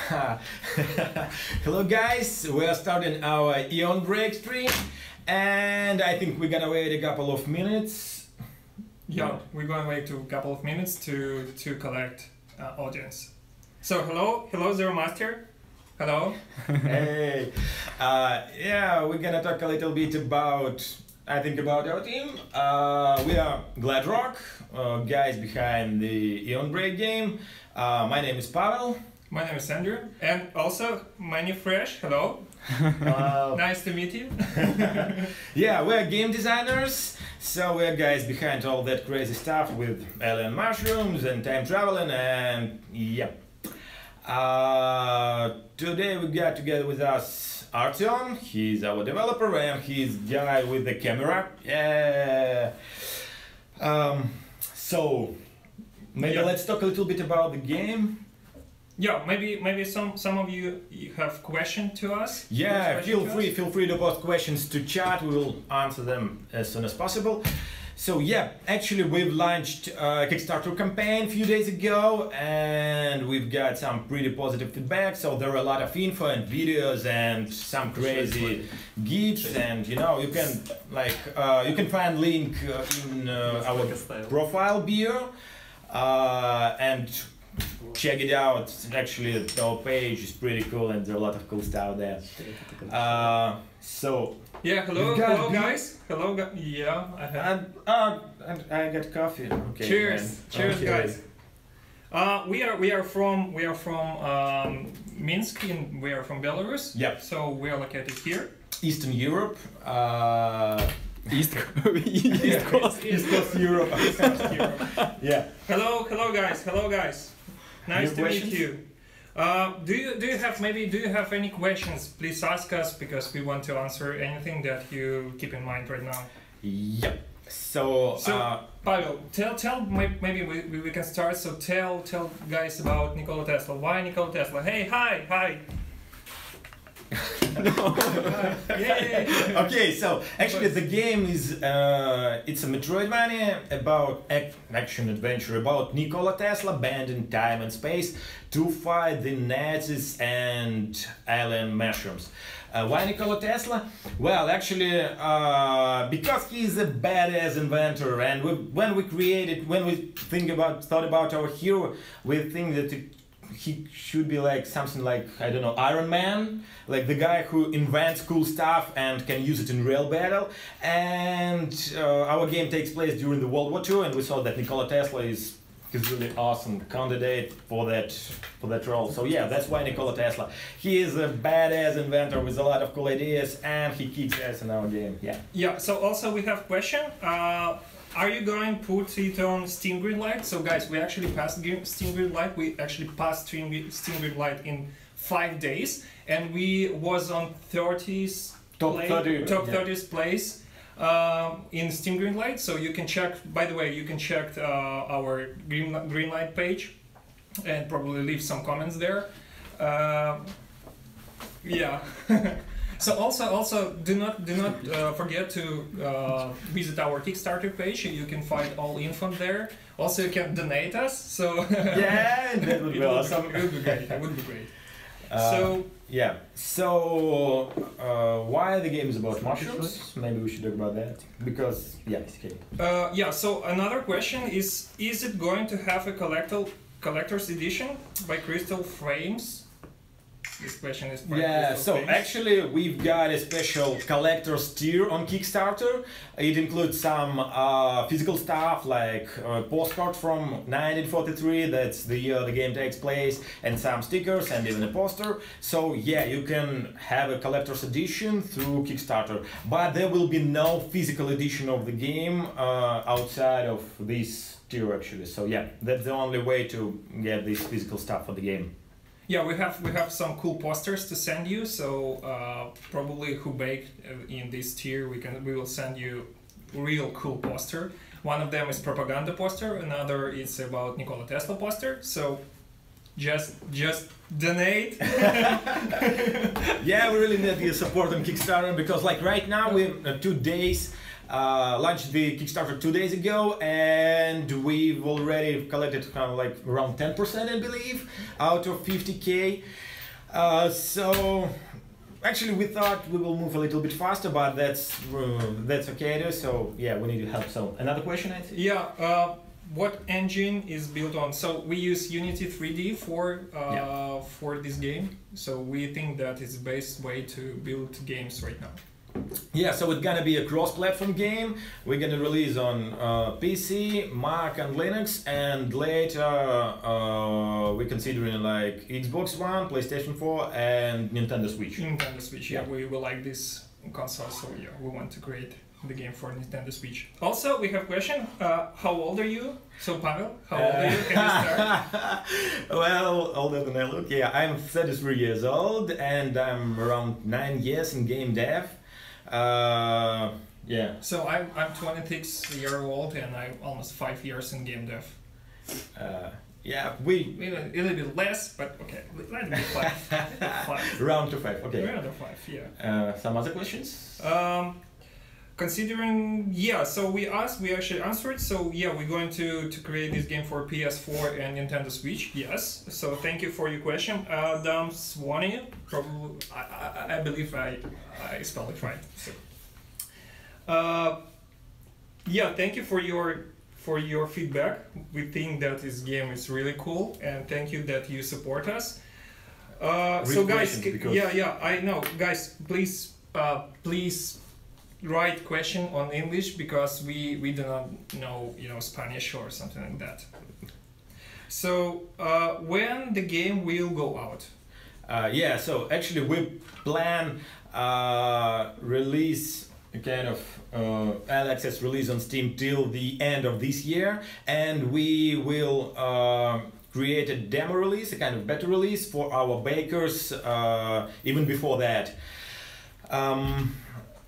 Hello guys, we are starting our Eon Break stream and I think we're gonna wait a couple of minutes. Yeah, we're gonna wait a couple of minutes to collect audience. So hello Zero Master. Hello. Hey, yeah, we're gonna talk a little bit about our team. We are Gladrock, guys behind the Eon Break game. My name is Pavel. My name is Andrew, and also Many Fresh. Hello. Nice to meet you. Yeah, we're game designers, so we're guys behind all that crazy stuff with alien mushrooms and time traveling, and yeah. Today we got together with us Artyom. He's our developer and he's guy with the camera. Yeah. So maybe let's talk a little bit about the game. Yeah, maybe some of you have questions to us. Yeah, feel free to post questions to chat. We will answer them as soon as possible. So yeah, actually we've launched a Kickstarter campaign a few days ago and we've got some pretty positive feedback. So there are a lot of info and videos and some crazy GIFs, and you know, you can find link in our profile bio and check it out. Actually, our page is pretty cool and there are a lot of cool stuff there. So yeah, hello guys. Yeah, I got coffee. Okay. Cheers, cheers, okay. guys. We are from Minsk. We are from Belarus. Yep. So we are located here. Eastern Europe. East Coast Europe. Yeah. Hello guys. Nice to meet you. Do you have any questions? Please ask us, because we want to answer anything that you keep in mind right now. Yep. So Pavel, tell maybe we can start. So tell guys about Nikola Tesla. Why Nikola Tesla? Hey, hi. Yeah. Okay, so actually the game is it's a Metroidvania about action adventure about Nikola Tesla banned in time and space to fight the Nazis and alien mushrooms. Why Nikola Tesla? Well, actually, because he's a badass inventor, and when we thought about our hero, we think that he should be like something like, I don't know, Iron Man, like the guy who invents cool stuff and can use it in real battle. And our game takes place during the World War II, and we saw that Nikola Tesla is really awesome candidate for that role. So yeah, that's why Nikola Tesla. He is a badass inventor with a lot of cool ideas, and he kicks ass in our game. Yeah. Yeah. So also we have question. Are you going to put it on Steam Greenlight? So guys, we actually passed Steam Greenlight. We actually passed Steam Greenlight in 5 days, and we was on top 30th place in Steam Greenlight. So you can check. By the way, you can check our Greenlight page and probably leave some comments there. Yeah. So also do not forget to visit our Kickstarter page. You can find all info there. Also, you can donate us. So yeah, that would be awesome. It would be great. It would be great. So why the game is about mushrooms? Maybe we should talk about that, because yeah, it's okay. Yeah. So another question is it going to have a collector's edition by Crystal Frames? This question is so actually we've got a special collector's tier on Kickstarter. It includes some physical stuff like a postcard from 1943, that's the year the game takes place, and some stickers and even a poster. So yeah, you can have a collector's edition through Kickstarter, but there will be no physical edition of the game outside of this tier actually. So yeah, that's the only way to get this physical stuff for the game. Yeah, we have some cool posters to send you. So probably who baked in this tier, we will send you real cool poster. One of them is propaganda poster. Another is about Nikola Tesla poster. So just donate. Yeah, we really need your support on Kickstarter, because like right now we're 2 days. Launched the Kickstarter 2 days ago, and we've already collected kind of like around 10%, I believe, out of 50K. So actually we thought we will move a little bit faster, but that's okay too. So yeah, we need help. So another question, I think. Yeah. What engine is built on? So we use Unity 3D for this game. So we think that is the best way to build games right now. Yeah, so it's gonna be a cross-platform game. We're gonna release on PC, Mac, and Linux, and later we're considering like Xbox One, PlayStation 4, and Nintendo Switch. Nintendo Switch, yeah, we like this console, so yeah, we want to create the game for Nintendo Switch. Also, we have a question. How old are you? So Pavel, how old are you? Can you start? Well, older than I look. Yeah, I'm 33 years old, and I'm around 9 years in game dev. Yeah. So I'm 26 years old, and I'm almost 5 years in game dev. Yeah, a little bit less, but okay, let's be 5. Round to 5. Okay. Round to 5. Yeah. Some other questions? Considering, yeah, so we actually answered. So yeah, we're going to create this game for PS4 and Nintendo Switch. Yes. So thank you for your question, Adam Swanee. Probably, I believe I spelled it right. So, yeah, thank you for your feedback. We think that this game is really cool, and thank you that you support us. So guys, yeah, I know, guys, please write question on English because we do not know Spanish or something like that. So when the game will go out? Yeah, so actually we plan release kind of early access release on Steam till the end of this year, and we will create a demo release, a kind of beta release for our bakers even before that.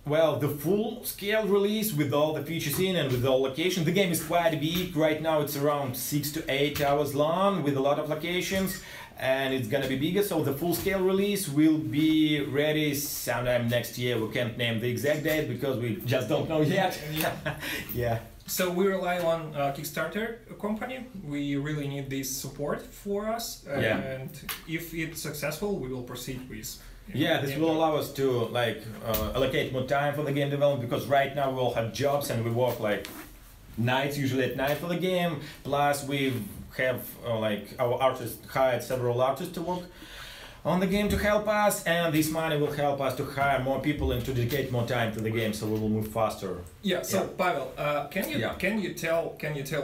Well, the full-scale release with all the features in and with all locations. The game is quite big. Right now it's around 6 to 8 hours long with a lot of locations, and it's gonna be bigger. So the full-scale release will be ready sometime next year. We can't name the exact date because we just don't know yet. Yeah. So we rely on Kickstarter company. We really need this support for us, and if it's successful, we will proceed with. Yeah, this will allow us to like allocate more time for the game development, because right now we all have jobs and we work like nights, usually at night for the game. Plus we have like our artists hired several artists to work on the game to help us, and this money will help us to hire more people and to dedicate more time to the game, so we will move faster. Yeah. So Pavel, can you tell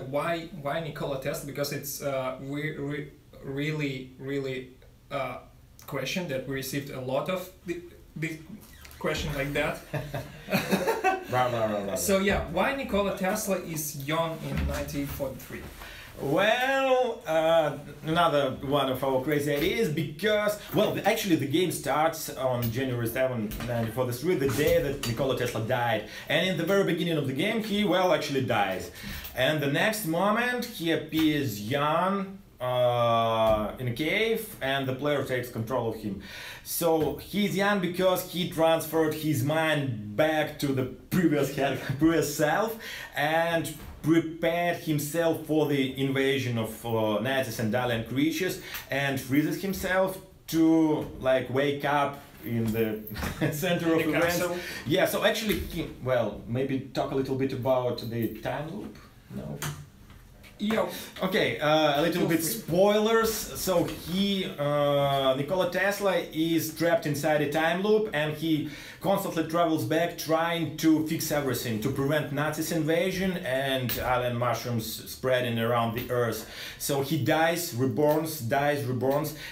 why Nikola Tesla? Because it's really question that we received a lot of the question like that. So yeah, why Nikola Tesla is young in 1943? Well, another one of our crazy ideas, because, well, actually the game starts on January 7, 1943, the day that Nikola Tesla died. And in the very beginning of the game, he, well, actually dies. And the next moment, he appears young, in a cave, and the player takes control of him. So he's young because he transferred his mind back to the previous self and prepared himself for the invasion of Nazis and alien creatures, and freezes himself to like wake up in the center of events. Yeah, so actually, well, maybe talk a little bit about the time loop. No. Yeah. Okay, a little bit spoilers. So Nikola Tesla is trapped inside a time loop, and he constantly travels back trying to fix everything, to prevent Nazis invasion and alien mushrooms spreading around the Earth. So he dies, reborns,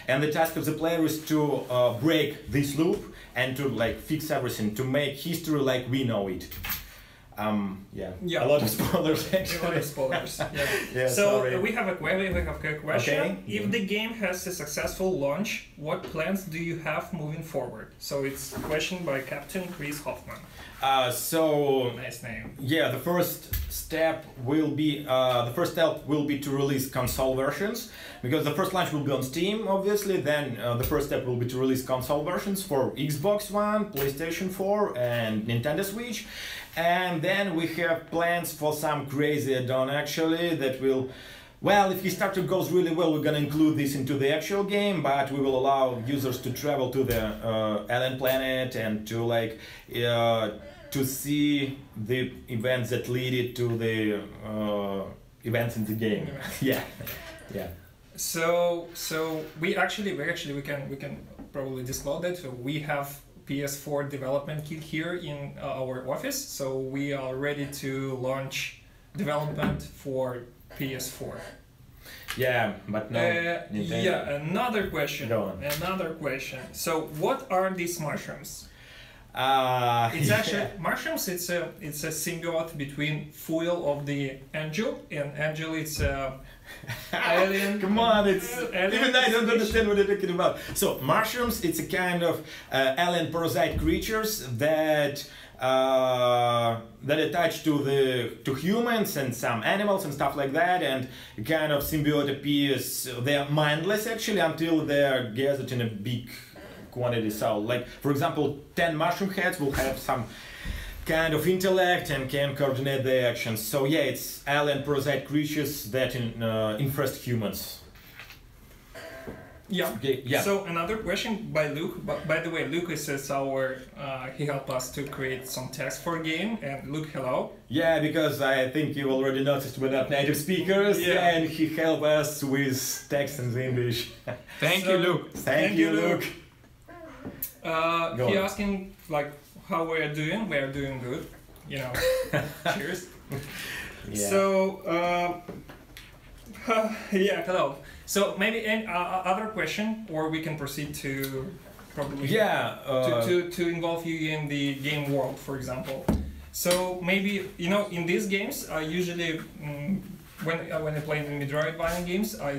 and the task of the player is to break this loop and to like fix everything, to make history like we know it. A lot of spoilers actually. A lot of spoilers. Yeah, so sorry. we have a question. Okay. If the game has a successful launch, what plans do you have moving forward? So it's a question by Captain Chris Hoffman. Nice name. Yeah, the first step will be to release console versions, because the first launch will be on Steam, obviously. Then the first step will be to release console versions for Xbox One, PlayStation 4, and Nintendo Switch. And then we have plans for some crazy add-on actually that will Well, if Kickstarter goes really well, we're gonna include this into the actual game, but we will allow users to travel to the alien planet and to like to see the events that lead it to the events in the game. Yeah, yeah. So we can probably disclose that. So we have PS4 development kit here in our office, so we are ready to launch development for PS4. Yeah, but no. Nintendo. Yeah, another question. Go on. Another question. So, what are these mushrooms? It's yeah. actually mushrooms. It's a symbiote between Foil of the Angel, and Angel it's alien. Come on, it's alien even I don't understand what you're talking about. So mushrooms, it's a kind of alien parasite creatures that that attach to humans and some animals and stuff like that, and a kind of symbiote appears. They're mindless actually until they're gathered in a big quantity. So, like for example, 10 mushroom heads will have some kind of intellect and can coordinate their actions. So yeah, it's alien parasite creatures that infest humans. Yeah. Okay, yeah. So another question by Luke. By the way, Lucas is our. He helped us to create some text for a game. And Luke, hello. Yeah, because I think you already noticed we're not native speakers, Yeah. and he helped us with text in English. Thank you, Luke. Thank you, Luke. Go He on. asking like how we are doing. We are doing good. You know. Cheers. Yeah. So yeah, hello. So maybe any other question, or we can proceed to probably Yeah. to involve you in the game world, for example. So maybe in these games, I usually when I play the Metroidvania games, I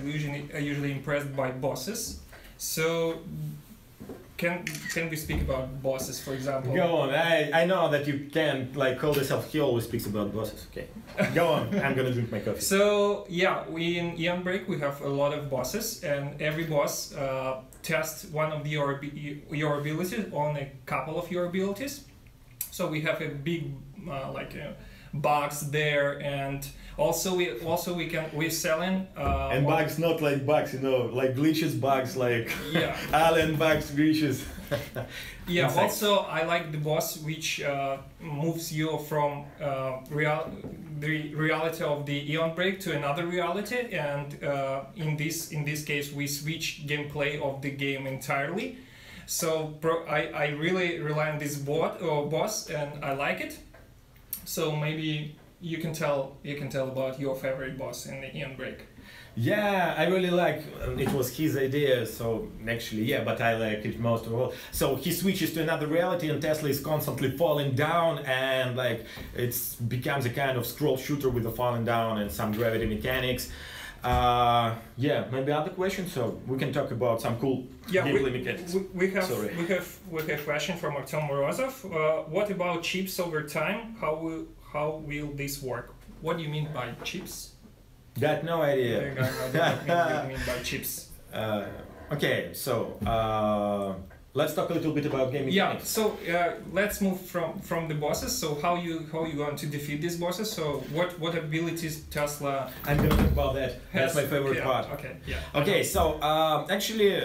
usually impressed by bosses. So can we speak about bosses, for example? Go on. I know that you can like call yourself. He always speaks about bosses. Okay. Go on. I'm gonna drink my coffee. So yeah, we in Eon Break we have a lot of bosses, and every boss tests one of your abilities on a couple of your abilities. So we have a big bugs there, and also we're selling And bugs, not like bugs, like glitches bugs, like Yeah. alien bugs, glitches. Yeah. Insects. Also, I like the boss which moves you from the reality of the Eon Break to another reality, and in this case, we switch gameplay of the game entirely. So I really rely on this boss, and I like it. So maybe you can tell about your favorite boss in the Eon Break. Yeah, I really like. It was his idea, so actually, yeah. But I like it most of all. So he switches to another reality, and Tesla is constantly falling down, and like it becomes a kind of scroll shooter with the falling down and some gravity mechanics. Yeah, maybe other questions. So we can talk about some cool gameplay mechanics. We have Sorry. we have question from Artem Morozov. What about chips over time? How will this work? What do you mean by chips? Got no idea. What do you mean by chips? Okay, so let's talk a little bit about game Yeah, mechanics. so let's move from the bosses. So how you going to defeat these bosses? So what abilities Tesla I'm gonna talk about that. That's has? my favorite Okay, part. Okay, yeah. Okay, so actually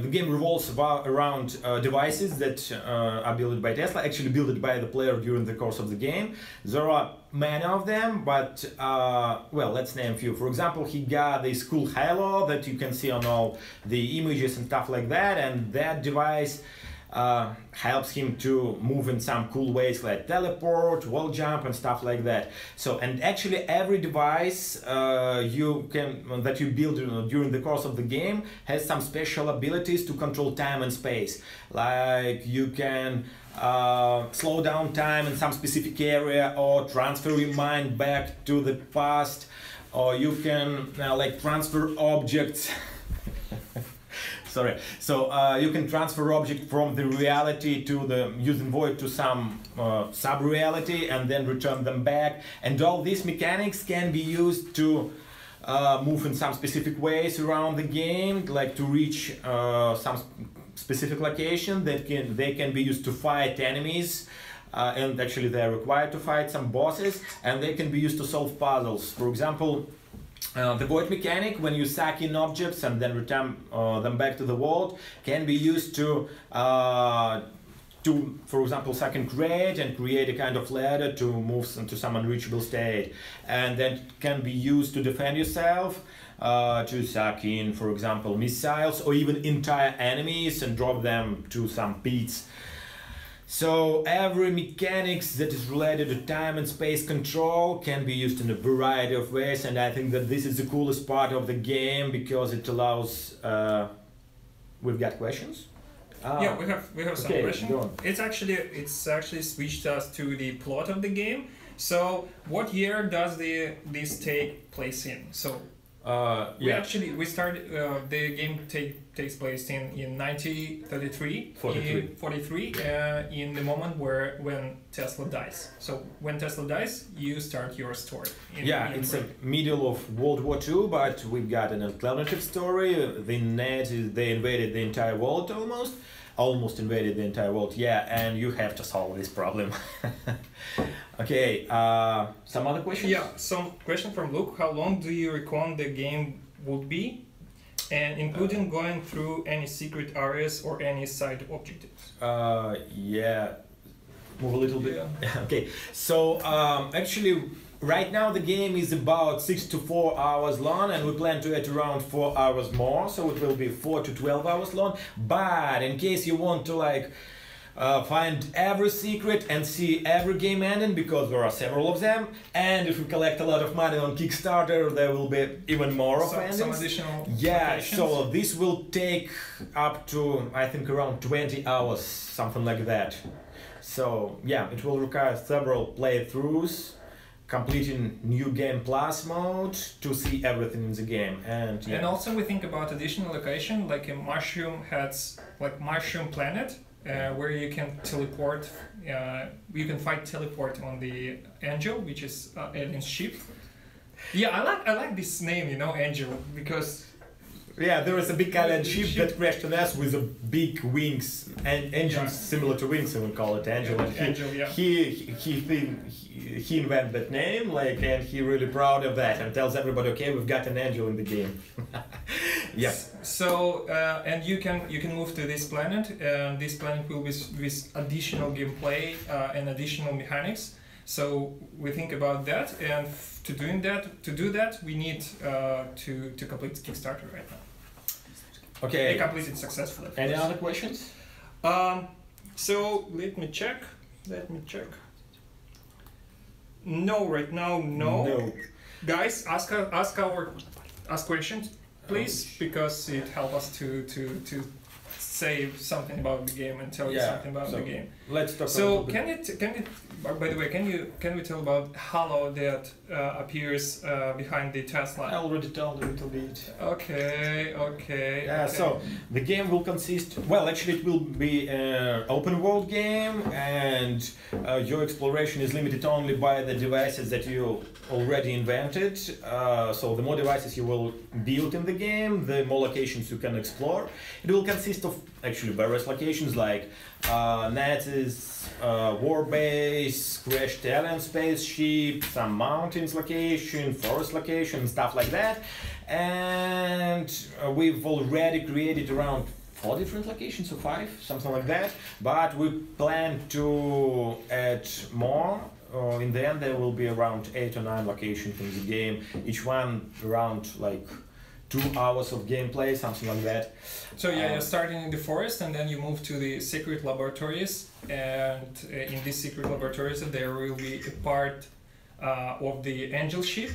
the game revolves around devices that are built by Tesla, actually built by the player during the course of the game. There are many of them, but well, let's name a few. For example, he got this cool halo that you can see on all the images and stuff like that, and that device helps him to move in some cool ways like teleport, wall jump and stuff like that. So, and actually every device that you build during the course of the game has some special abilities to control time and space. Like you can slow down time in some specific area, or transfer your mind back to the past, or you can like transfer objects. Sorry. So you can transfer object from the reality to the using void to some sub-reality and then return them back. And all these mechanics can be used to move in some specific ways around the game, like to reach some specific location that they can be used to fight enemies. And actually they're required to fight some bosses, and they can be used to solve puzzles. For example, The void mechanic, when you suck in objects and then return them back to the vault, can be used to, for example, suck in crate and create a kind of ladder to move to some unreachable state, and then can be used to defend yourself, to suck in, for example, missiles or even entire enemies and drop them to some pits. So every mechanics that is related to time and space control can be used in a variety of ways, and I think that this is the coolest part of the game because it allows. We've got questions. Yeah, we have some questions. Go on. It's actually switched us to the plot of the game. So what year does this take place in? So we started the game takes place in 1933. 43 in the moment when Tesla dies. So when Tesla dies, you start your story. It's the middle of World War II, but we've got an alternative story. The Nazis, they invaded the entire world almost invaded the entire world. Yeah, and you have to solve this problem. Okay, some other questions? Yeah, some question from Luke. How long do you reckon the game would be? And including going through any secret areas or any side objectives? Yeah, move a little bit. Yeah. Okay, so actually right now the game is about 6 to 4 hours long, and we plan to add around 4 hours more, so it will be 4 to 12 hours long. But in case you want to find every secret and see every game ending, because there are several of them, and if we collect a lot of money on Kickstarter, there will be even more of endings. Some additional locations. So this will take up to, I think, around 20 hours, something like that. So yeah, it will require several playthroughs, completing New Game Plus mode to see everything in the game. And also we think about additional location, like a mushroom planet, where you can teleport. You can fight teleport on the Angel, which is Alien's ship. Yeah, I like this name, Angel, because there is a big alien ship that crashed on us with a big wings, and engines similar to wings, so we call it Angel. He invented that name, and he really proud of that, and tells everybody, okay, we've got an angel in the game. Yeah. So and you can move to this planet, and this planet will be with additional gameplay and additional mechanics. So we think about that, and to do that, we need to complete Kickstarter right now. Okay. They completed successfully. Any other questions? So let me check. No, right now, no. Guys, ask questions, please, because it helps us to say something about the game and tell you something about the game. Let's talk. So can you? By the way, can we tell about Halo that appears behind the Tesla? I already told a little bit. Okay. Yeah. So the game will consist. Well, actually, it will be an open world game, and your exploration is limited only by the devices that you already invented. So the more devices you will build in the game, the more locations you can explore. It will consist of actually various locations like Nazis, war base, crashed alien spaceship, some mountains location, forest location, stuff like that. And we've already created around 4 different locations, or 5, something like that. But we plan to add more. In the end, there will be around 8 or 9 locations in the game, each one around 2 hours of gameplay, something like that. So you're starting in the forest, and then you move to the secret laboratories, and in these secret laboratories there will be a part of the Angel ship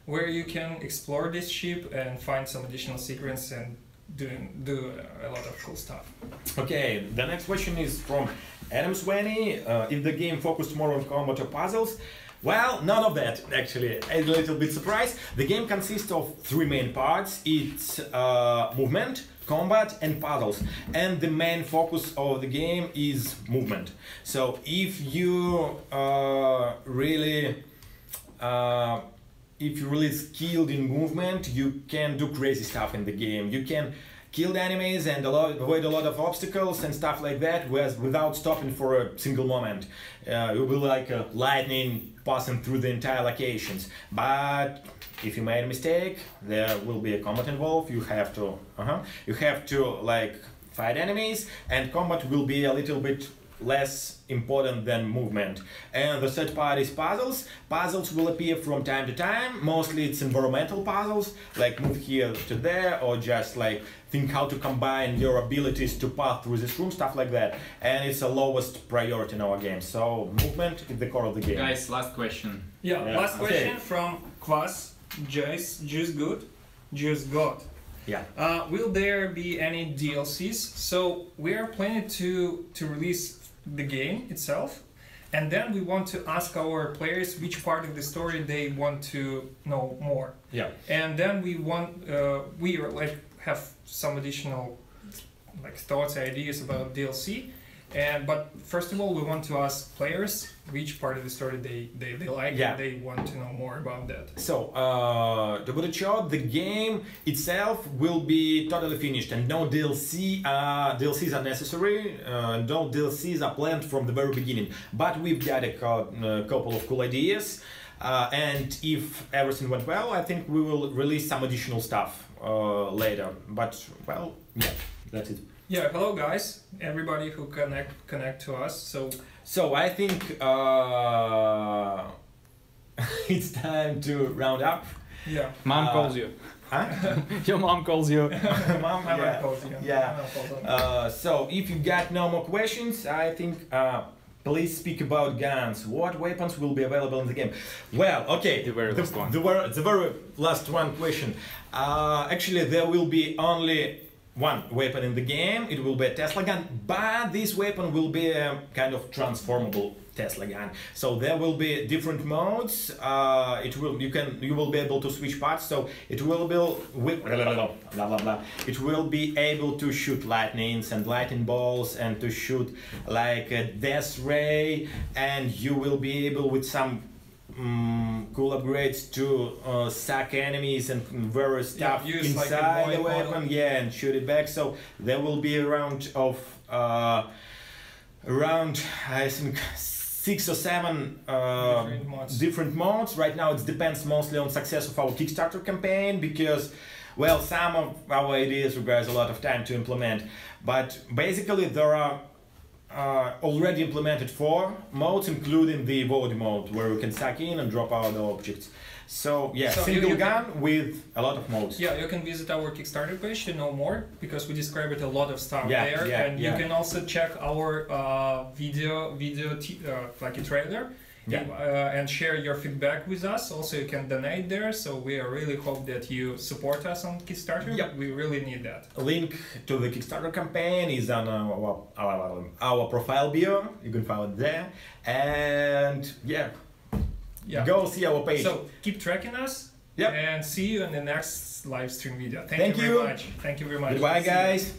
where you can explore this ship and find some additional secrets and do a lot of cool stuff. Okay, the next question is from Adam Swaney. If the game focused more on combat or puzzles? Well, none of that, actually. A little bit surprised. The game consists of 3 main parts. It's movement, combat, and puzzles. And the main focus of the game is movement. So if you really skilled in movement, you can do crazy stuff in the game. You can kill the enemies and avoid a lot of obstacles and stuff like that without stopping for a single moment. It will be like a lightning passing through the entire locations. But if you made a mistake, there will be a combat involved. You have to like fight enemies, and combat will be a little bit less important than movement. And the third part is puzzles. Puzzles will appear from time to time. Mostly it's environmental puzzles, like move here to there, or just like think how to combine your abilities to pass through this room, stuff like that. And it's the lowest priority in our game. So movement is the core of the game. Guys, last question. Yeah, last question from Kvass, Juice Good, Juice God. Yeah. Will there be any DLCs? So we are planning to release the game itself, and then we want to ask our players which part of the story they want to know more. Yeah. And then we have some additional like thoughts, ideas about DLC. But first of all, we want to ask players which part of the story they like, yeah, and they want to know more about that. So, to put it short, the game itself will be totally finished, and no DLCs are necessary, no DLCs are planned from the very beginning. But we've got a couple of cool ideas, and if everything went well, I think we will release some additional stuff later. But, well, yeah, that's it. Yeah, hello guys, everybody who connect to us. So I think it's time to round up. Yeah. Mom calls you. Huh? Your mom calls you. Mom, yeah. So if you got no more questions, I think please speak about guns. What weapons will be available in the game? Well, okay. The very last one. The very last one question. Actually, there will be only one weapon in the game. It will be a Tesla gun, but this weapon will be a kind of transformable Tesla gun. So there will be different modes. You will be able to switch parts. So it will be It will be able to shoot lightnings and lightning bolts, and to shoot like a death ray, and you will be able with some cool upgrades to suck enemies and various stuff inside like the weapon, model. Yeah, and shoot it back. So there will be around I think 6 or 7 different modes. Right now it depends mostly on success of our Kickstarter campaign, because well, some of our ideas requires a lot of time to implement, but basically there are already implemented 4 modes, including the void mode, where we can suck in and drop out the objects. So yeah, so single gun with a lot of modes. Yeah, you can visit our Kickstarter page to know more, because we describe it a lot of stuff there, and you can also check our video like a trailer. And share your feedback with us. Also, you can donate there. So we really hope that you support us on Kickstarter. Yep. We really need that. A link to the Kickstarter campaign is on our profile bio. You can find it there. And go see our page. So keep tracking us. Yep. And see you in the next live stream video. Thank you very much. Thank you very much. Goodbye, guys.